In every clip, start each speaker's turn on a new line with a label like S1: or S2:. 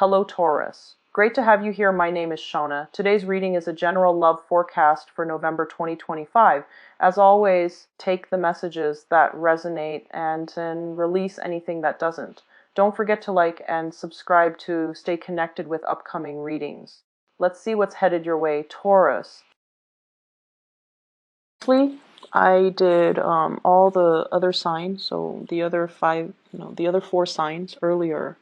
S1: Hello, Taurus. Great to have you here. My name is Shona. Today's reading is a general love forecast for November 2025. As always, take the messages that resonate and then release anything that doesn't. Don't forget to like and subscribe to stay connected with upcoming readings. Let's see what's headed your way, Taurus. I did all the other signs, so the other the other four signs earlier.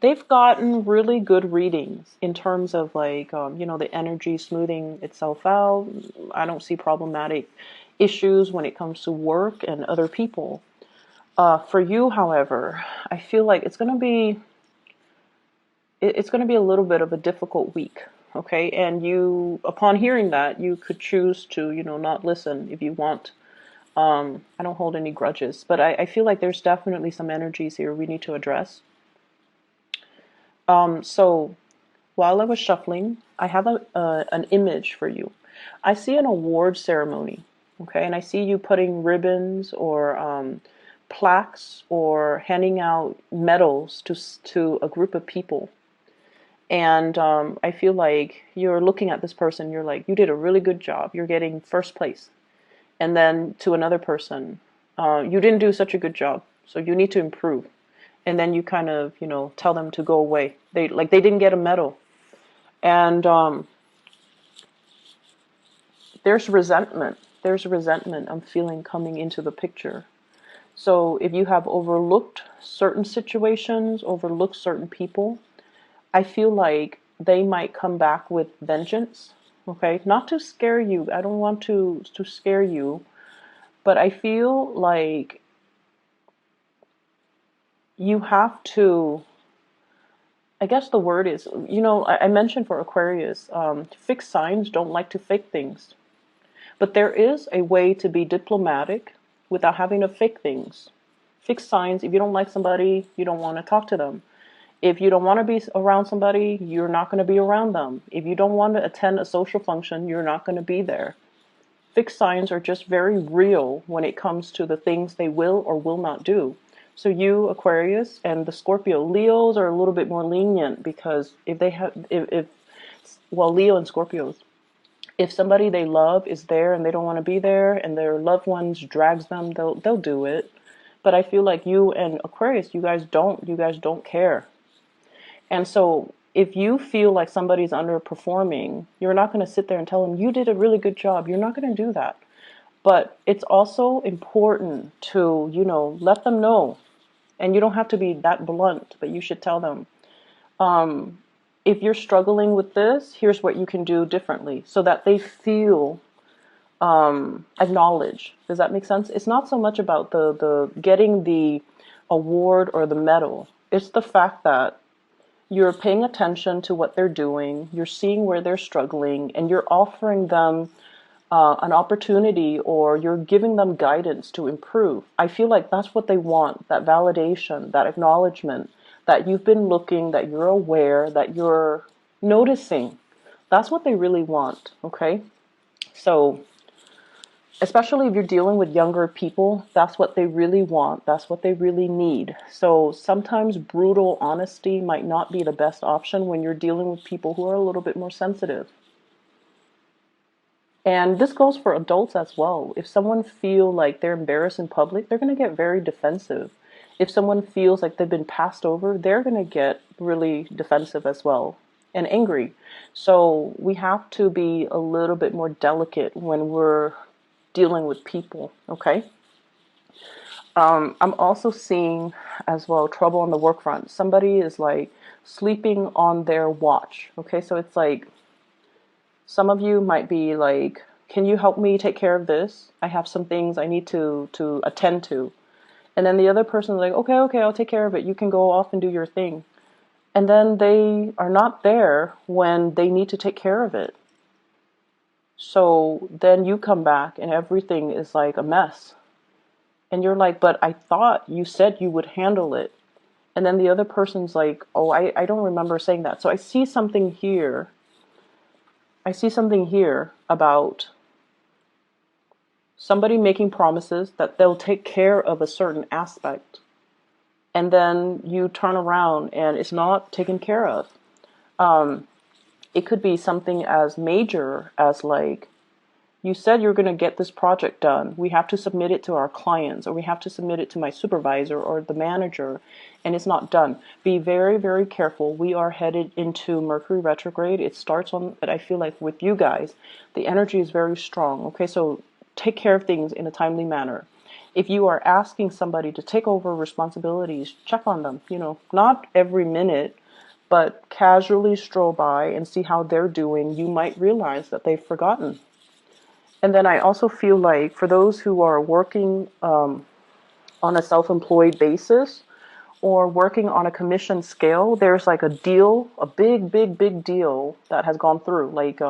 S1: They've gotten really good readings in terms of the energy smoothing itself out. I don't see problematic issues when it comes to work and other people. For you, however, I feel like it's going to be a little bit of a difficult week. Okay, and you, upon hearing that, you could choose to, not listen if you want. I don't hold any grudges, but I feel like there's definitely some energies here we need to address. So while I was shuffling, I have an image for you. I see an award ceremony, okay, and I see you putting ribbons or plaques or handing out medals to a group of people. And I feel like you're looking at this person, you're like, you did a really good job, you're getting first place. And then to another person, you didn't do such a good job, so you need to improve. And then you kind of, tell them to go away. They didn't get a medal. And there's resentment. There's resentment I'm feeling coming into the picture. So if you have overlooked certain situations, overlooked certain people, I feel like they might come back with vengeance. Okay, not to scare you. I don't want to scare you, but I feel like you have to, I guess the word is, I mentioned for Aquarius, fixed signs don't like to fake things. But there is a way to be diplomatic without having to fake things. Fixed signs, if you don't like somebody, you don't want to talk to them. If you don't want to be around somebody, you're not going to be around them. If you don't want to attend a social function, you're not going to be there. Fixed signs are just very real when it comes to the things they will or will not do. So you, Aquarius, and the Scorpio, Leos are a little bit more lenient because if they have, Leo and Scorpios, if somebody they love is there and they don't want to be there and their loved ones drags them, they'll do it. But I feel like you and Aquarius, you guys don't care. And so if you feel like somebody's underperforming, you're not going to sit there and tell them you did a really good job. You're not going to do that. But it's also important to, let them know. And you don't have to be that blunt, but you should tell them, if you're struggling with this, here's what you can do differently so that they feel acknowledged. Does that make sense? It's not so much about the getting the award or the medal. It's the fact that you're paying attention to what they're doing, you're seeing where they're struggling, and you're offering them an opportunity, or you're giving them guidance to improve. I feel like that's what they want, that validation, that acknowledgement, that you've been looking, that you're aware, that you're noticing. That's what they really want, okay? So, especially if you're dealing with younger people, that's what they really want. That's what they really need. So sometimes brutal honesty might not be the best option when you're dealing with people who are a little bit more sensitive. And this goes for adults as well. If someone feels like they're embarrassed in public, they're going to get very defensive. If someone feels like they've been passed over, they're going to get really defensive as well and angry. So we have to be a little bit more delicate when we're dealing with people, okay? I'm also seeing as well trouble on the work front. Somebody is like sleeping on their watch, okay? So it's like some of you might be like, can you help me take care of this? I have some things I need to attend to. And then the other person's like, okay, I'll take care of it. You can go off and do your thing. And then they are not there when they need to take care of it. So then you come back and everything is like a mess. And you're like, but I thought you said you would handle it. And then the other person's like, oh, I don't remember saying that. So I see something here. I see something here about somebody making promises that they'll take care of a certain aspect. and then you turn around and it's not taken care of. It could be something as major as like, you said you're going to get this project done. We have to submit it to our clients, or we have to submit it to my supervisor or the manager, and it's not done. Be very, very careful. We are headed into Mercury retrograde. It starts on, but I feel like with you guys, the energy is very strong. Okay, so take care of things in a timely manner. If you are asking somebody to take over responsibilities, check on them. Not every minute, but casually stroll by and see how they're doing. You might realize that they've forgotten. And then I also feel like for those who are working on a self-employed basis or working on a commission scale, there's like a deal, a big, big, big deal that has gone through. Like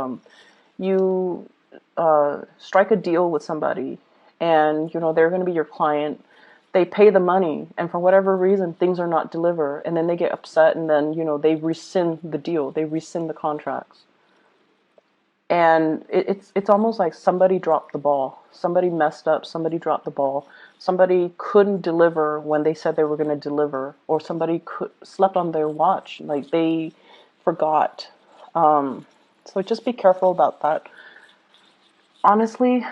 S1: you strike a deal with somebody and, they're going to be your client. They pay the money, and for whatever reason, things are not delivered. And then they get upset, and then, they rescind the deal. They rescind the contracts. And it's almost like somebody dropped the ball. Somebody messed up. Somebody dropped the ball. Somebody couldn't deliver when they said they were going to deliver, or somebody slept on their watch, like they forgot. So just be careful about that. Honestly,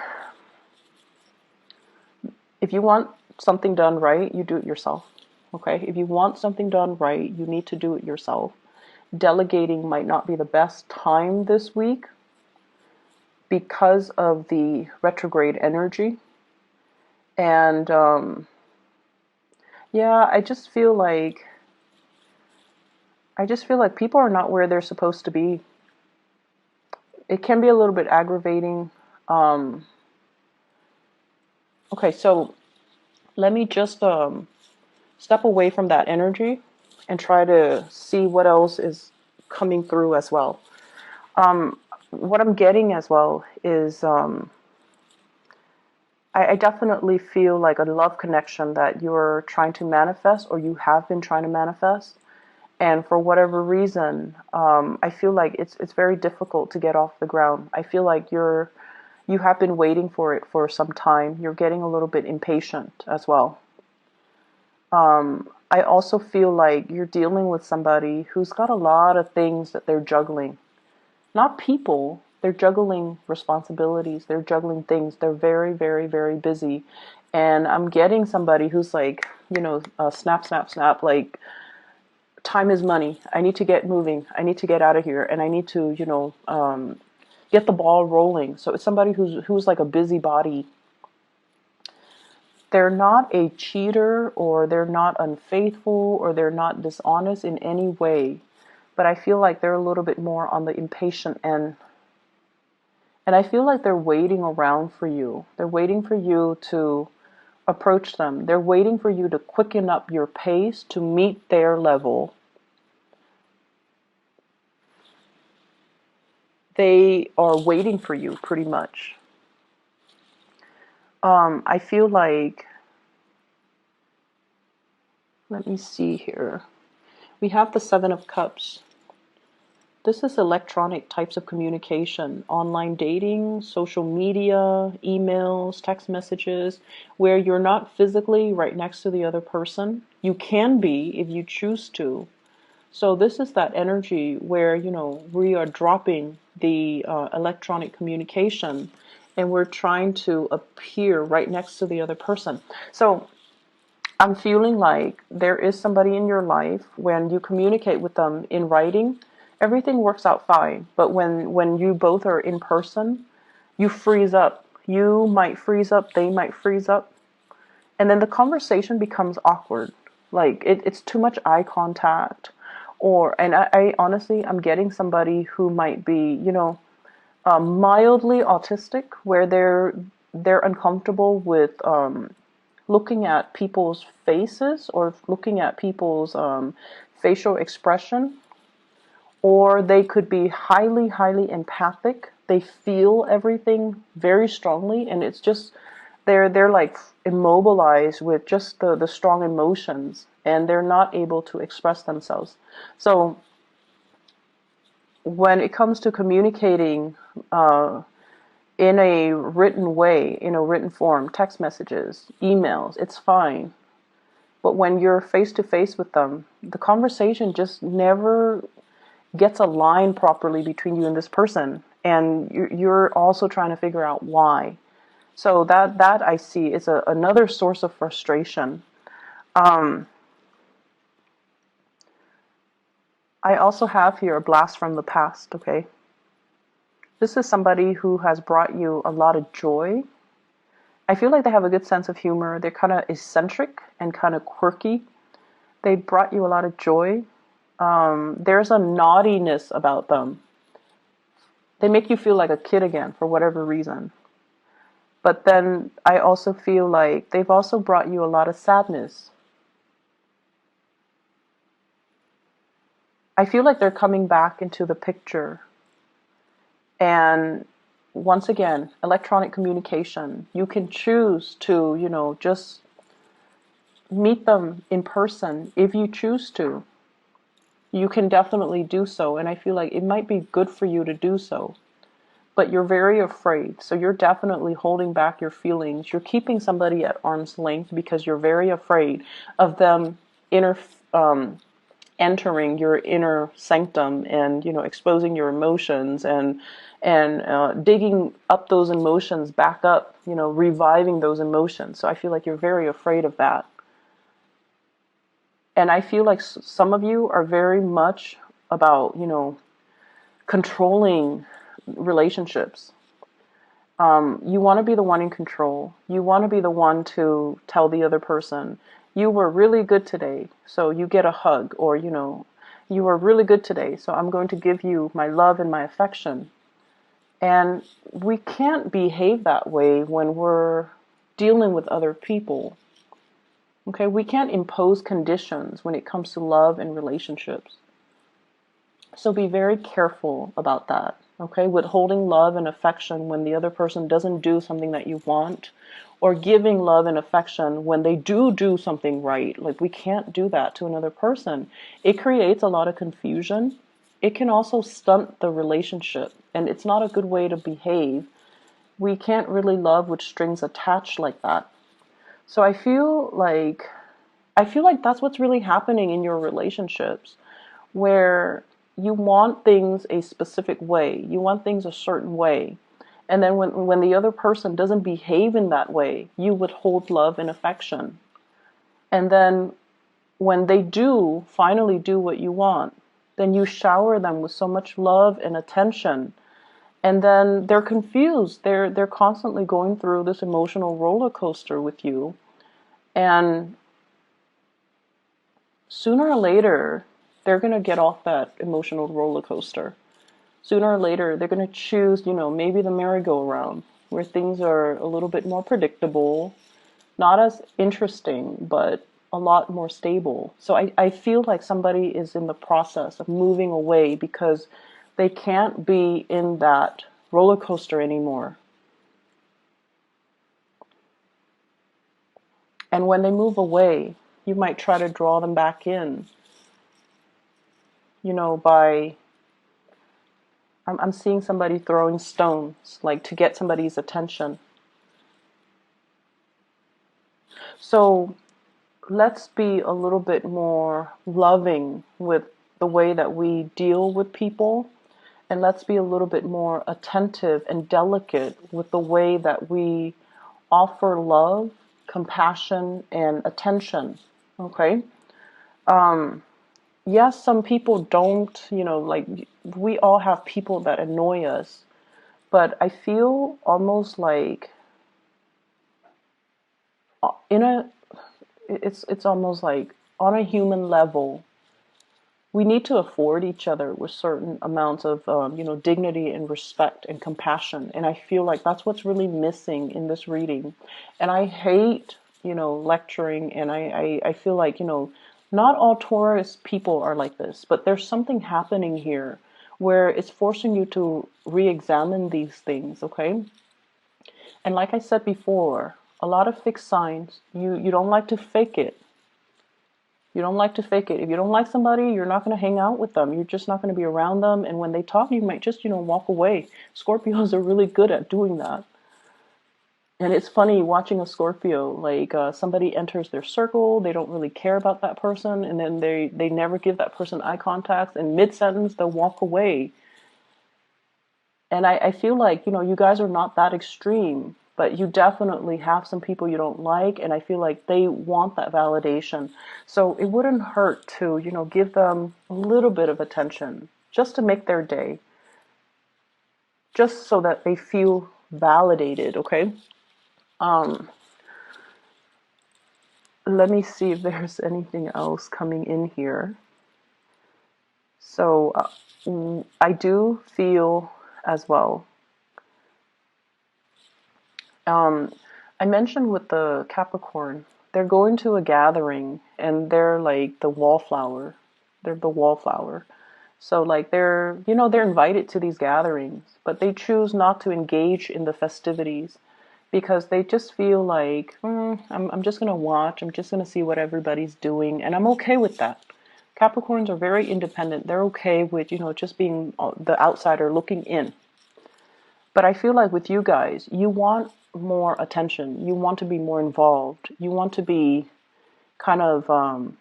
S1: if you want something done right, you do it yourself. Okay? If you want something done right, you need to do it yourself. Delegating might not be the best time this week, because of the retrograde energy. And yeah, I just feel like people are not where they're supposed to be. It can be a little bit aggravating. Okay, so let me just step away from that energy and try to see what else is coming through as well. What I'm getting as well is I definitely feel like a love connection that you're trying to manifest, or you have been trying to manifest. And for whatever reason, I feel like it's very difficult to get off the ground. I feel like you have been waiting for it for some time. You're getting a little bit impatient as well. I also feel like you're dealing with somebody who's got a lot of things that they're juggling. Not people, they're juggling responsibilities, they're juggling things, they're very, very, very busy. And I'm getting somebody who's like, snap, snap, snap, like, time is money. I need to get moving. I need to get out of here. And I need to, get the ball rolling. So it's somebody who's like a busybody. They're not a cheater, or they're not unfaithful, or they're not dishonest in any way. But I feel like they're a little bit more on the impatient end. And I feel like they're waiting around for you. They're waiting for you to approach them. They're waiting for you to quicken up your pace to meet their level. They are waiting for you, pretty much. I feel like, let me see here. We have the Seven of Cups. This is electronic types of communication, online dating, social media, emails, text messages, where you're not physically right next to the other person. You can be if you choose to. So this is that energy where, we are dropping the electronic communication, and we're trying to appear right next to the other person. So I'm feeling like there is somebody in your life, when you communicate with them in writing, everything works out fine. But when you both are in person, you freeze up. You might freeze up, they might freeze up. And then the conversation becomes awkward. Like it's too much eye contact. And I honestly, I'm getting somebody who might be, mildly autistic, where they're uncomfortable with looking at people's faces, or looking at people's facial expression. Or they could be highly, highly empathic. They feel everything very strongly, and it's just they're like immobilized with just the strong emotions, and they're not able to express themselves. So when it comes to communicating in a written way, in a written form, text messages, emails, it's fine. But when you're face to face with them, the conversation just never gets aligned properly between you and this person. And you're also trying to figure out why. So that I see is another source of frustration. I also have here a blast from the past, okay? This is somebody who has brought you a lot of joy. I feel like they have a good sense of humor. They're kind of eccentric and kind of quirky. They brought you a lot of joy. There's a naughtiness about them. They make you feel like a kid again for whatever reason. But then I also feel like they've also brought you a lot of sadness. I feel like they're coming back into the picture. And once again, electronic communication. You can choose to, just meet them in person if you choose to. You can definitely do so. And I feel like it might be good for you to do so. But you're very afraid. So you're definitely holding back your feelings. You're keeping somebody at arm's length because you're very afraid of them entering your inner sanctum and, exposing your emotions and digging up those emotions back up, reviving those emotions. So I feel like you're very afraid of that. And I feel like some of you are very much about, controlling relationships. You want to be the one in control. You want to be the one to tell the other person, you were really good today, so you get a hug, or, you were really good today, so I'm going to give you my love and my affection. And we can't behave that way when we're dealing with other people. Okay, we can't impose conditions when it comes to love and relationships. So be very careful about that. Okay, withholding love and affection when the other person doesn't do something that you want, or giving love and affection when they do something right. Like, we can't do that to another person. It creates a lot of confusion. It can also stunt the relationship, and it's not a good way to behave. We can't really love with strings attached like that. So I feel like that's what's really happening in your relationships, where you want things a specific way. You want things a certain way. And then when the other person doesn't behave in that way, you withhold love and affection. And then when they do finally do what you want, then you shower them with so much love and attention. And then they're confused. They're constantly going through this emotional roller coaster with you. And sooner or later, they're going to get off that emotional roller coaster. Sooner or later, they're going to choose, maybe the merry-go-round, where things are a little bit more predictable, not as interesting, but a lot more stable. So I feel like somebody is in the process of moving away because they can't be in that roller coaster anymore. And when they move away, you might try to draw them back in, by... I'm seeing somebody throwing stones, like to get somebody's attention. So let's be a little bit more loving with the way that we deal with people. And let's be a little bit more attentive and delicate with the way that we offer love, compassion, and attention. Okay? Yes, some people don't, like, we all have people that annoy us, but I feel almost like it's almost like on a human level, we need to afford each other with certain amounts of, dignity and respect and compassion. And I feel like that's what's really missing in this reading. And I hate, lecturing, and I feel like, not all Taurus people are like this, but there's something happening here where it's forcing you to re-examine these things, okay? And like I said before, a lot of fixed signs, you don't like to fake it. You don't like to fake it. If you don't like somebody, you're not going to hang out with them. You're just not going to be around them. And when they talk, you might just, walk away. Scorpios are really good at doing that. And it's funny watching a Scorpio, like somebody enters their circle, they don't really care about that person, and then they never give that person eye contact, and mid-sentence they'll walk away. And I feel like, you guys are not that extreme, but you definitely have some people you don't like, and I feel like they want that validation. So it wouldn't hurt to, give them a little bit of attention just to make their day, just so that they feel validated, okay? Um, Let me see if there's anything else coming in here. So I do feel as well. Um, I mentioned with the Capricorn, they're going to a gathering and they're like the wallflower. They're the wallflower. So like they're invited to these gatherings, but they choose not to engage in the festivities because they just feel like, I'm just going to watch, I'm just going to see what everybody's doing, and I'm okay with that. Capricorns are very independent. They're okay with, just being the outsider looking in. But I feel like with you guys, you want more attention. You want to be more involved. You want to be kind of,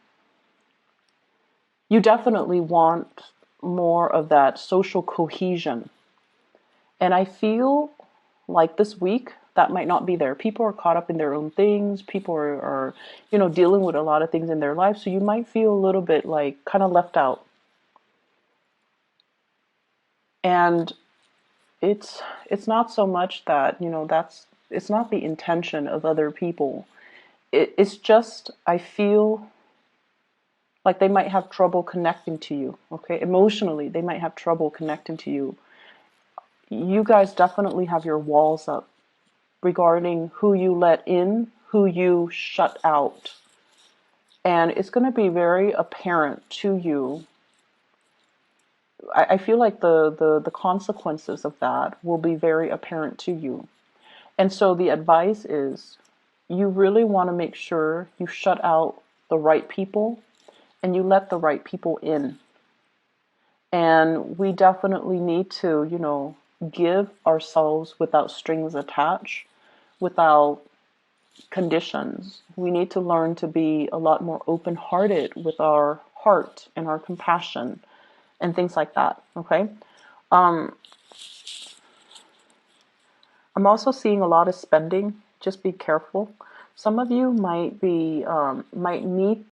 S1: you definitely want more of that social cohesion. And I feel like this week, that might not be there. People are caught up in their own things. People are dealing with a lot of things in their life. So you might feel a little bit like kind of left out. And it's not so much that, it's not the intention of other people. It's just, I feel like they might have trouble connecting to you, okay? Emotionally, they might have trouble connecting to you. You guys definitely have your walls up regarding who you let in, who you shut out. And it's going to be very apparent to you. I feel like the consequences of that will be very apparent to you. And so the advice is you really want to make sure you shut out the right people and you let the right people in. And we definitely need to, give ourselves without strings attached, without conditions. We need to learn to be a lot more open-hearted with our heart and our compassion and things like that, okay? Um, I'm also seeing a lot of spending. Just be careful. Some of you might need